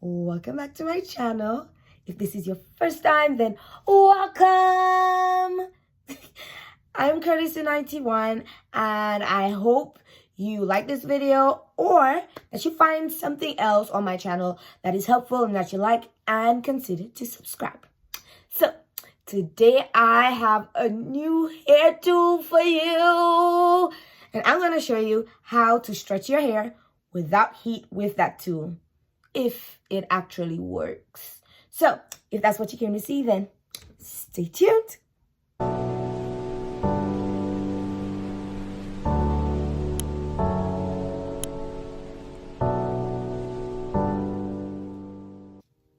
welcome back to my channel. If this is your first time, then welcome. I'm Curtis91 and I hope you like this video or that you find something else on my channel that is helpful and that you like and consider to subscribe. So today I have a new hair tool for you and I'm going to show you how to stretch your hair without heat with that tool, if it actually works. So if that's what you came to see, then stay tuned.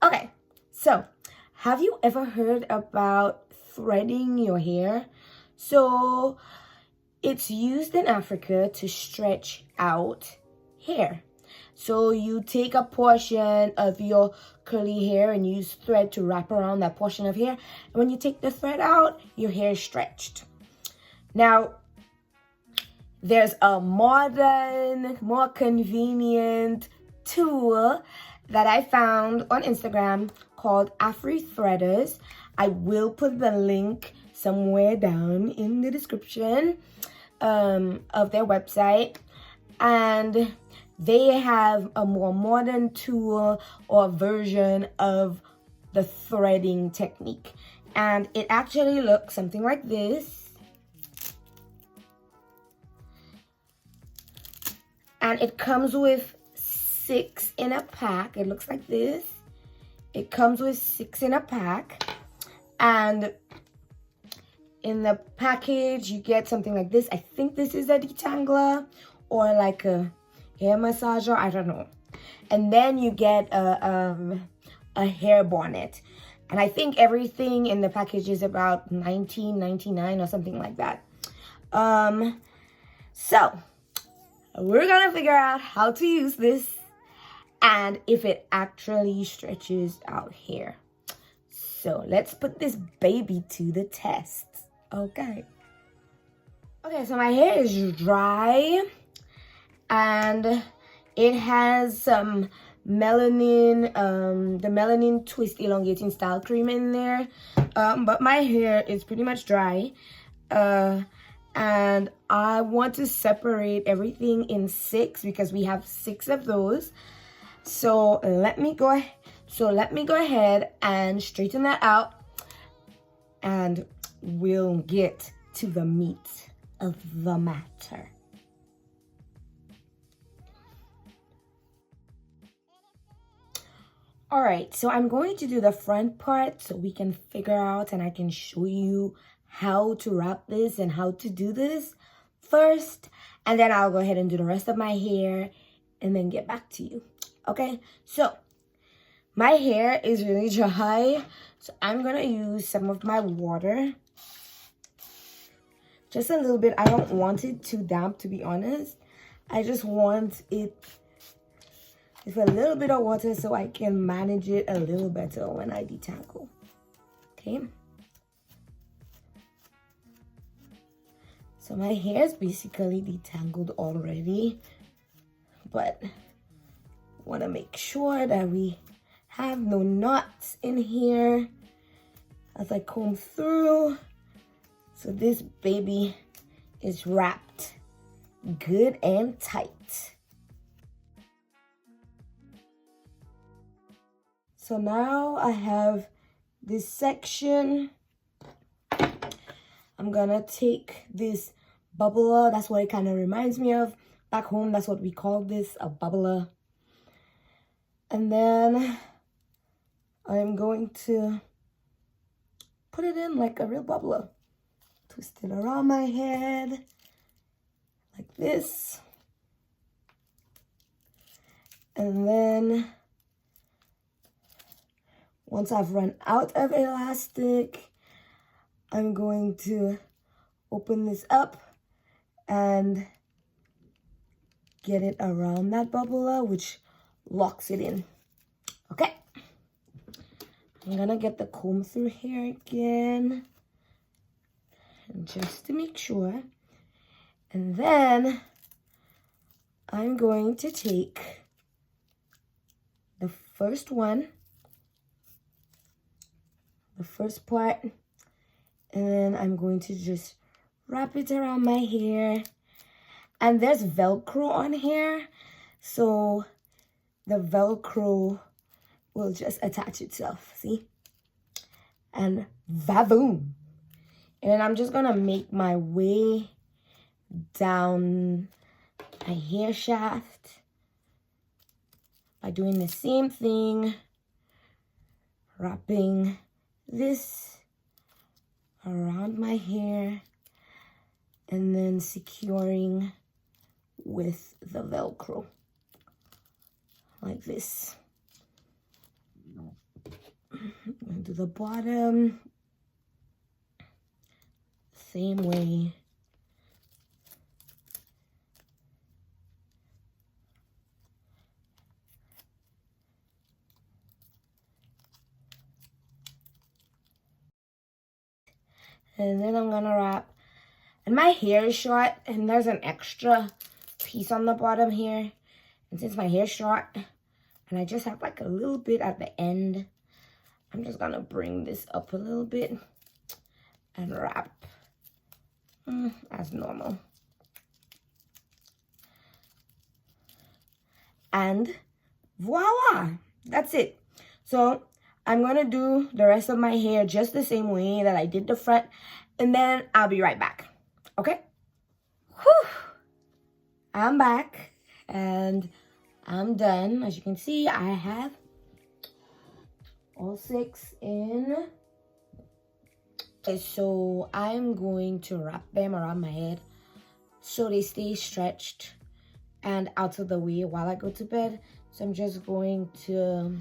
Okay, so have you ever heard about threading your hair? So it's used in Africa to stretch out hair. So you take a portion of your curly hair and use thread to wrap around that portion of hair. And when you take the thread out, your hair is stretched. Now, there's a modern, more convenient tool that I found on Instagram called AFRIthreaders. I will put the link somewhere down in the description of their website. And they have a more modern tool or version of the threading technique. And it actually looks something like this. And it comes with 6 in a pack. It looks like this. It comes with 6 in a pack. And in the package, you get something like this. I think this is a detangler or like a hair massager, I don't know. And then you get a hair bonnet. And I think everything in the package is about $19.99 or something like that. So we're gonna figure out how to use this and if it actually stretches out hair. So let's put this baby to the test. Okay, so my hair is dry and it has some melanin, the melanin twist elongating style cream in there. But my hair is pretty much dry. And I want to separate everything in 6 because we have 6 of those. So let me go ahead and straighten that out and we'll get to the meat of the matter. All right, so I'm going to do the front part so we can figure out and I can show you how to wrap this and how to do this first. And then I'll go ahead and do the rest of my hair and then get back to you. Okay, so my hair is really dry. So I'm going to use some of my water. Just a little bit. I don't want it too damp, to be honest. I just want it with a little bit of water so I can manage it a little better when I detangle. Okay. So my hair is basically detangled already, but want to make sure that we have no knots in here as I comb through. So this baby is wrapped good and tight. So now I have this section. I'm gonna take this bubbler. That's what it kind of reminds me of. Back home, that's what we call this, a bubbler. And then I'm going to put it in like a real bubbler. Twist it around my head like this. And then once I've run out of elastic, I'm going to open this up and get it around that bubbler, which locks it in. Okay. I'm gonna get the comb through here again, and just to make sure. And then I'm going to take the first one, the first part, and then I'm going to just wrap it around my hair. And there's Velcro on here, so the Velcro will just attach itself, see? And va-boom. And I'm just gonna make my way down my hair shaft by doing the same thing, wrapping this around my hair and then securing with the Velcro like this. To the bottom, same way. And then I'm gonna wrap, and my hair is short and there's an extra piece on the bottom here, and since my hair is short and I just have like a little bit at the end, I'm just gonna bring this up a little bit and wrap as normal. And voila, that's it. So I'm gonna do the rest of my hair just the same way that I did the front, and then I'll be right back, okay? Whew. I'm back and I'm done. As you can see, I have all 6 in. Okay, so I'm going to wrap them around my head so they stay stretched and out of the way while I go to bed. So I'm just going to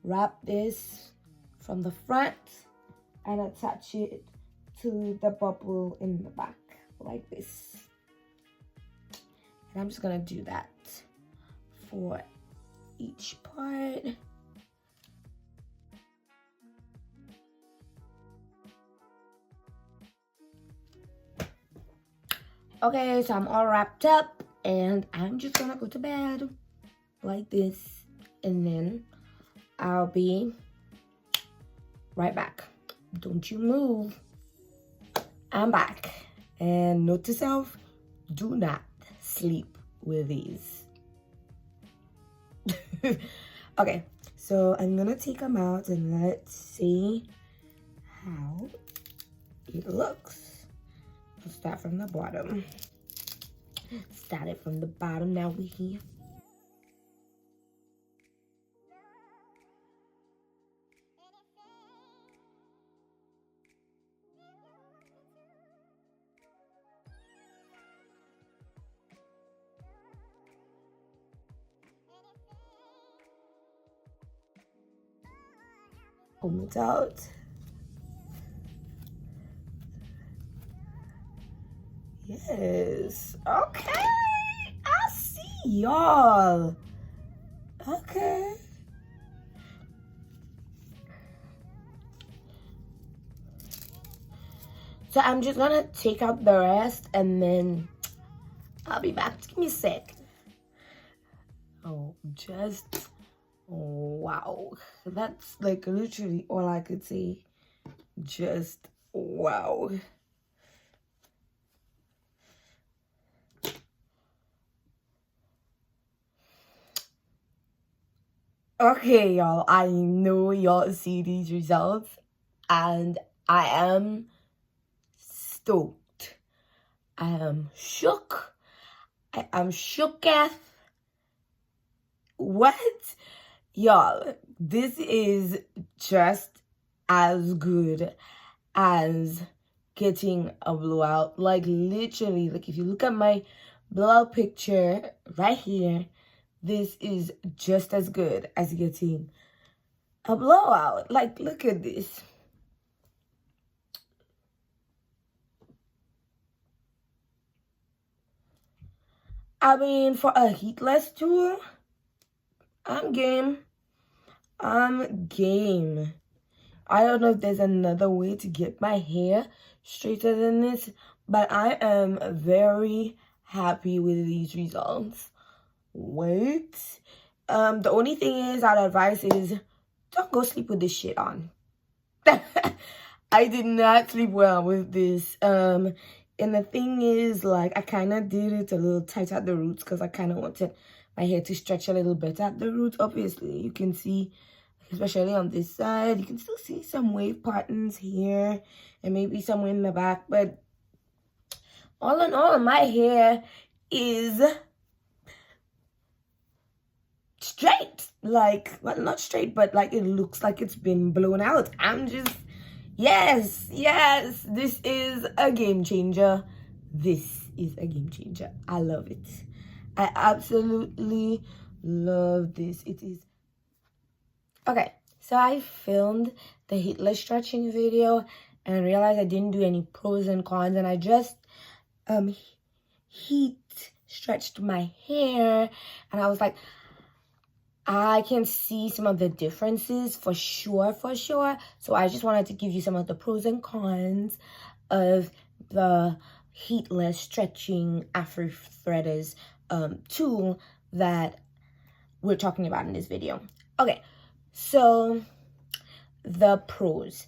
wrap this from the front and attach it to the bubble in the back like this. And I'm just gonna do that for each part. Okay, so I'm all wrapped up and I'm just gonna go to bed like this, and then I'll be right back. Don't you move. I'm back. And note to self, do not sleep with these. Okay, so I'm gonna take them out and let's see how it looks. I'll start from the bottom. Started from the bottom, now we're here. Comb it out. Yes. Okay. I see y'all. Okay. So I'm just gonna take out the rest and then I'll be back. Give me a sec. Oh, just wow. That's like literally all I could say. Just wow. Okay, y'all, I know y'all see these results and I am stoked. I am shook. I am shooketh. What? Y'all, this is just as good as getting a blowout. Like literally, like if you look at my blowout picture right here, this is just as good as getting a blowout. Like, look at this. I mean, for a heatless tool, I'm game. I'm game. I don't know if there's another way to get my hair straighter than this, but I am very happy with these results. Wait, The only thing is, our advice is don't go sleep with this shit on. I did not sleep well with this. And the thing is, like, I kind of did it a little tight at the roots because I kind of wanted my hair to stretch a little bit at the roots. Obviously, you can see, especially on this side, you can still see some wave patterns here and maybe somewhere in the back. But all in all, my hair is straight. Like, well, not straight, but like it looks like it's been blown out. I'm just, yes, this is a game changer. This is a game changer. I love it. I absolutely love this. It is. Okay, so I filmed the heatless stretching video and realized I didn't do any pros and cons, and I just heat stretched my hair, and I was like, I can see some of the differences for sure. So I just wanted to give you some of the pros and cons of the heatless stretching AFRIthreaders tool that we're talking about in this video. Okay, so the pros.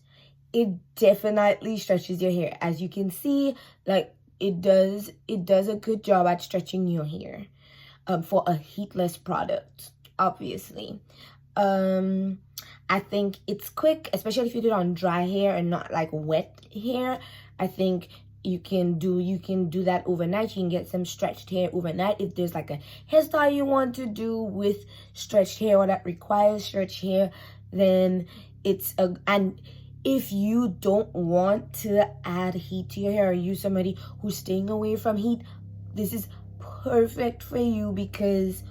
It definitely stretches your hair. As you can see, like it does a good job at stretching your hair for a heatless product, obviously. I think it's quick, especially if you do it on dry hair and not like wet hair. I think you can do that overnight. You can get some stretched hair overnight. If there's like a hairstyle you want to do with stretched hair or that requires stretched hair, then it's and if you don't want to add heat to your hair, or you somebody who's staying away from heat, this is perfect for you because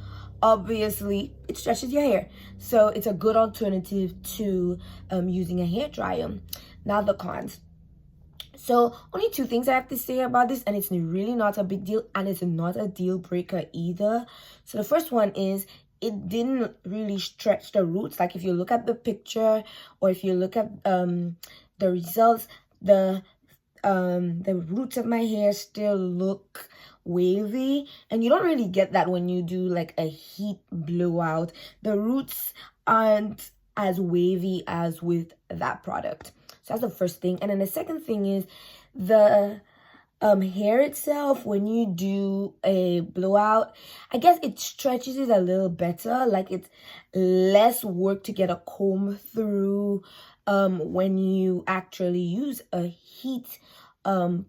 obviously it stretches your hair. So it's a good alternative to using a hair dryer. Now the cons. So only two things I have to say about this, and it's really not a big deal, and it's not a deal breaker either. So the first one is it didn't really stretch the roots. Like if you look at the picture or if you look at the results, the roots of my hair still look wavy, and you don't really get that when you do like a heat blowout. The roots aren't as wavy as with that product. So that's the first thing. And then the second thing is the hair itself. When you do a blowout, I guess it stretches it a little better. Like it's less work to get a comb through when you actually use a heat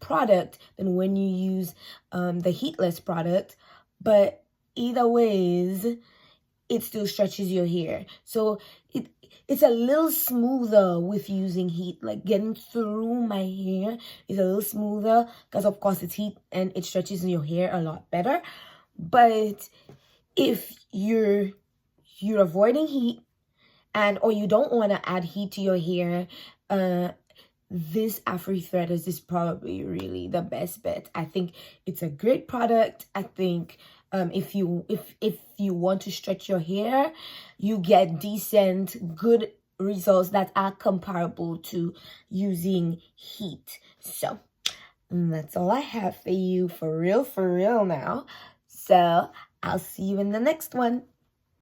product than when you use the heatless product. But either ways, it still stretches your hair. So it's a little smoother with using heat. Like getting through my hair is a little smoother because of course it's heat and it stretches your hair a lot better. But if you're avoiding heat or you don't want to add heat to your hair, this AFRIthreaders is probably really the best bet. I think it's a great product. I think if you want to stretch your hair, you get decent, good results that are comparable to using heat. So that's all I have for you, for real now. So I'll see you in the next one.